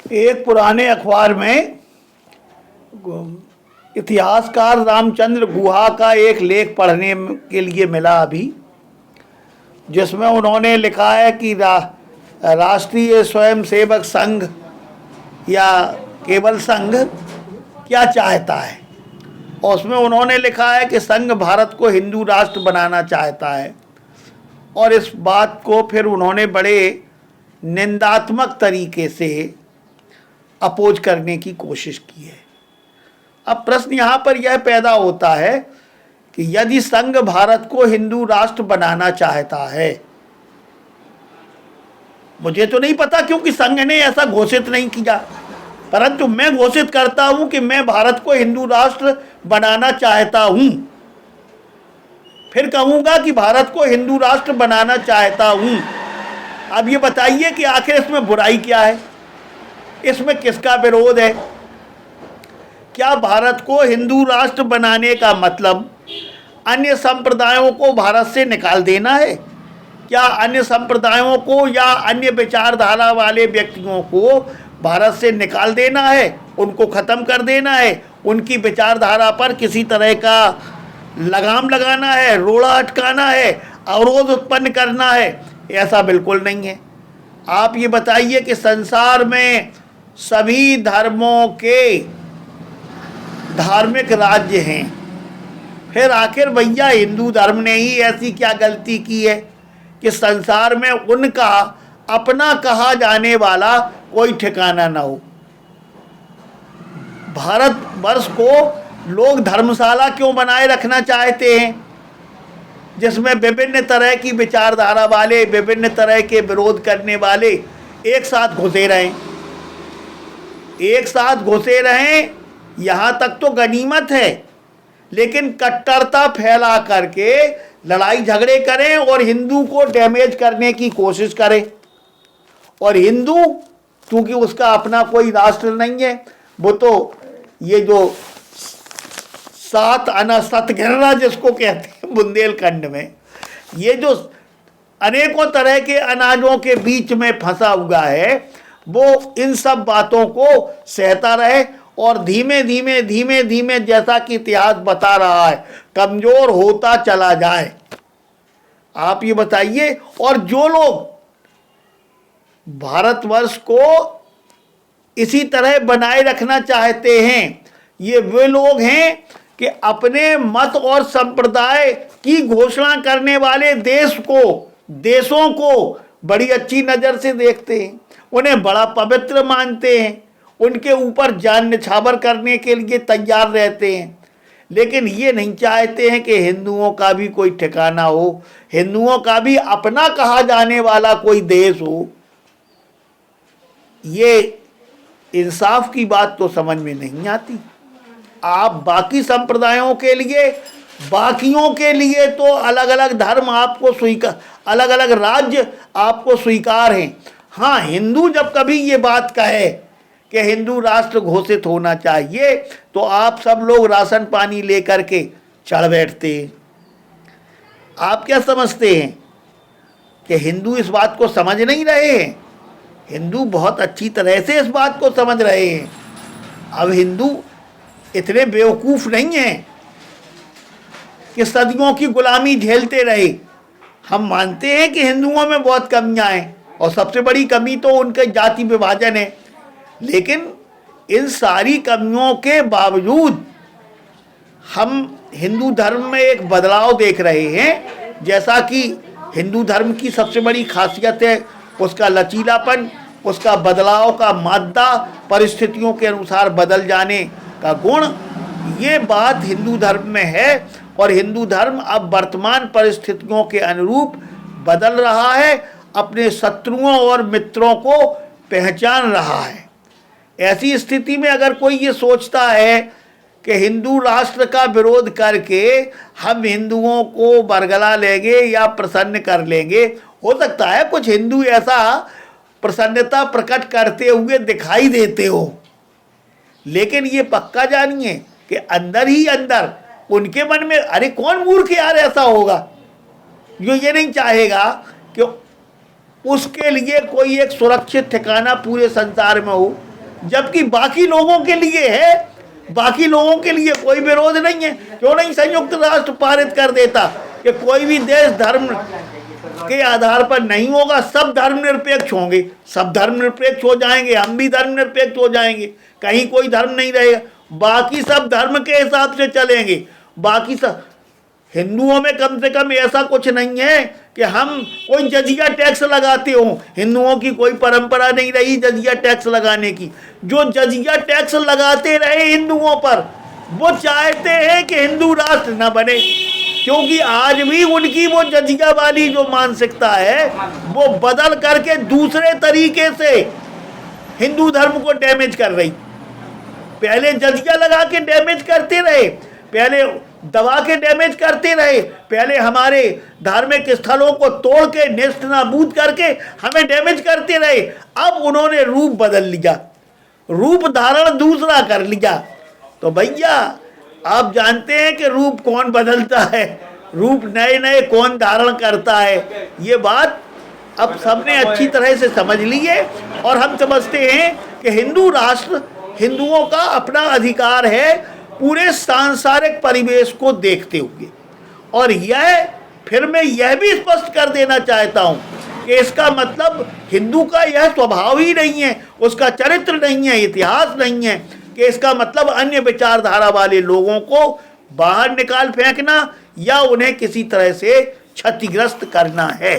एक पुराने अखबार में इतिहासकार रामचंद्र गुहा का एक लेख पढ़ने के लिए मिला अभी, जिसमें उन्होंने लिखा है कि राष्ट्रीय स्वयंसेवक संघ या केवल संघ क्या चाहता है। और उसमें उन्होंने लिखा है कि संघ भारत को हिंदू राष्ट्र बनाना चाहता है, और इस बात को फिर उन्होंने बड़े निंदात्मक तरीके से अपोज करने की कोशिश की है। अब प्रश्न यहाँ पर यह पैदा होता है कि यदि संघ भारत को हिंदू राष्ट्र बनाना चाहता है, मुझे तो नहीं पता क्योंकि संघ ने ऐसा घोषित नहीं किया, परंतु मैं घोषित करता हूं कि मैं भारत को हिंदू राष्ट्र बनाना चाहता हूं, फिर कहूंगा कि भारत को हिंदू राष्ट्र बनाना चाहता हूं। अब ये बताइए कि आखिर इसमें बुराई क्या है, इसमें किसका विरोध है? क्या भारत को हिंदू राष्ट्र बनाने का मतलब अन्य संप्रदायों को भारत से निकाल देना है? क्या अन्य संप्रदायों को या अन्य विचारधारा वाले व्यक्तियों को भारत से निकाल देना है, उनको ख़त्म कर देना है, उनकी विचारधारा पर किसी तरह का लगाम लगाना है, रोड़ा अटकाना है, अवरोध उत्पन्न करना है? ऐसा बिल्कुल नहीं है। आप ये बताइए कि संसार में सभी धर्मों के धार्मिक राज्य हैं, फिर आखिर भैया हिंदू धर्म ने ही ऐसी क्या गलती की है कि संसार में उनका अपना कहा जाने वाला कोई ठिकाना ना हो? भारतवर्ष को लोग धर्मशाला क्यों बनाए रखना चाहते हैं, जिसमें विभिन्न तरह की विचारधारा वाले, विभिन्न तरह के विरोध करने वाले एक साथ घुसे रहें, एक साथ घुसे रहें? यहाँ तक तो गनीमत है, लेकिन कट्टरता फैला करके लड़ाई झगड़े करें और हिंदू को डैमेज करने की कोशिश करें। और हिंदू क्योंकि उसका अपना कोई राष्ट्र नहीं है, वो तो ये जो सात आना सतघिरना जिसको कहते हैं बुंदेलखंड में, ये जो अनेकों तरह के अनाजों के बीच में फंसा हुआ है, वो इन सब बातों को सहता रहे और धीमे धीमे धीमे धीमे, जैसा कि इतिहास बता रहा है, कमजोर होता चला जाए। आप ये बताइए, और जो लोग भारतवर्ष को इसी तरह बनाए रखना चाहते हैं, ये वे लोग हैं कि अपने मत और संप्रदाय की घोषणा करने वाले देशों को बड़ी अच्छी नज़र से देखते हैं, उन्हें बड़ा पवित्र मानते हैं, उनके ऊपर जान निछावर करने के लिए तैयार रहते हैं, लेकिन ये नहीं चाहते हैं कि हिंदुओं का भी कोई ठिकाना हो, हिंदुओं का भी अपना कहा जाने वाला कोई देश हो। ये इंसाफ की बात तो समझ में नहीं आती। आप बाकी संप्रदायों के लिए, बाकियों के लिए तो अलग अलग धर्म आपको स्वीकार, अलग अलग राज्य आपको स्वीकार हैं। हाँ, हिंदू जब कभी ये बात कहे कि हिंदू राष्ट्र घोषित होना चाहिए, तो आप सब लोग राशन पानी लेकर के चढ़ बैठते हैं। आप क्या समझते हैं कि हिंदू इस बात को समझ नहीं रहे हैं? हिंदू बहुत अच्छी तरह से इस बात को समझ रहे हैं। अब हिंदू इतने बेवकूफ़ नहीं हैं कि सदियों की गुलामी झेलते रहे। हम मानते हैं कि हिंदुओं में बहुत कमियां हैं, और सबसे बड़ी कमी तो उनके जाति विभाजन है, लेकिन इन सारी कमियों के बावजूद हम हिंदू धर्म में एक बदलाव देख रहे हैं। जैसा कि हिंदू धर्म की सबसे बड़ी खासियत है उसका लचीलापन, उसका बदलाव का मादा, परिस्थितियों के अनुसार बदल जाने का गुण। ये बात हिंदू धर्म में है, और हिंदू धर्म अब वर्तमान परिस्थितियों के अनुरूप बदल रहा है, अपने शत्रुओं और मित्रों को पहचान रहा है। ऐसी स्थिति में अगर कोई ये सोचता है कि हिंदू राष्ट्र का विरोध करके हम हिंदुओं को बरगला लेंगे या प्रसन्न कर लेंगे, हो सकता है कुछ हिंदू ऐसा प्रसन्नता प्रकट करते हुए दिखाई देते हो, लेकिन ये पक्का जानिए कि अंदर ही अंदर उनके मन में, अरे कौन मूर्ख यार ऐसा होगा जो ये नहीं चाहेगा कि उसके लिए कोई एक सुरक्षित ठिकाना पूरे संसार में हो। जबकि बाकी लोगों के लिए है, बाकी लोगों के लिए कोई विरोध नहीं है। क्यों नहीं संयुक्त राष्ट्र पारित कर देता कि कोई भी देश धर्म के आधार पर नहीं होगा, सब धर्मनिरपेक्ष होंगे, सब धर्मनिरपेक्ष हो जाएंगे, हम भी धर्मनिरपेक्ष हो जाएंगे, कहीं कोई धर्म नहीं रहेगा, बाकी सब धर्म के हिसाब से चलेंगे। बाकी सब हिंदुओं में कम से कम ऐसा कुछ नहीं है कि हम कोई जजिया टैक्स लगाते हो। हिंदुओं की कोई परंपरा नहीं रही जजिया टैक्स लगाने की। जो जजिया टैक्स लगाते रहे हिंदुओं पर, वो चाहते हैं कि हिंदू राष्ट्र न बने, क्योंकि आज भी उनकी वो जजिया वाली जो मानसिकता है वो बदल करके दूसरे तरीके से हिंदू धर्म को डैमेज कर रही। पहले जजिया लगा के डैमेज करते रहे, पहले दबा के डैमेज करते रहे, पहले हमारे धार्मिक स्थलों को तोड़ के नेस्त नाबूद करके हमें डैमेज करते रहे। अब उन्होंने रूप बदल लिया, रूप धारण दूसरा कर लिया। तो भैया आप जानते हैं कि रूप कौन बदलता है, रूप नए नए कौन धारण करता है। ये बात अब सबने अच्छी तरह से समझ ली है और हम समझते हैं कि हिंदू राष्ट्र हिंदुओं का अपना अधिकार है पूरे सांसारिक परिवेश को देखते हुए। और यह फिर मैं यह भी स्पष्ट कर देना चाहता हूं कि इसका मतलब हिंदू का यह स्वभाव ही नहीं है, उसका चरित्र नहीं है, इतिहास नहीं है कि इसका मतलब अन्य विचारधारा वाले लोगों को बाहर निकाल फेंकना या उन्हें किसी तरह से क्षतिग्रस्त करना है।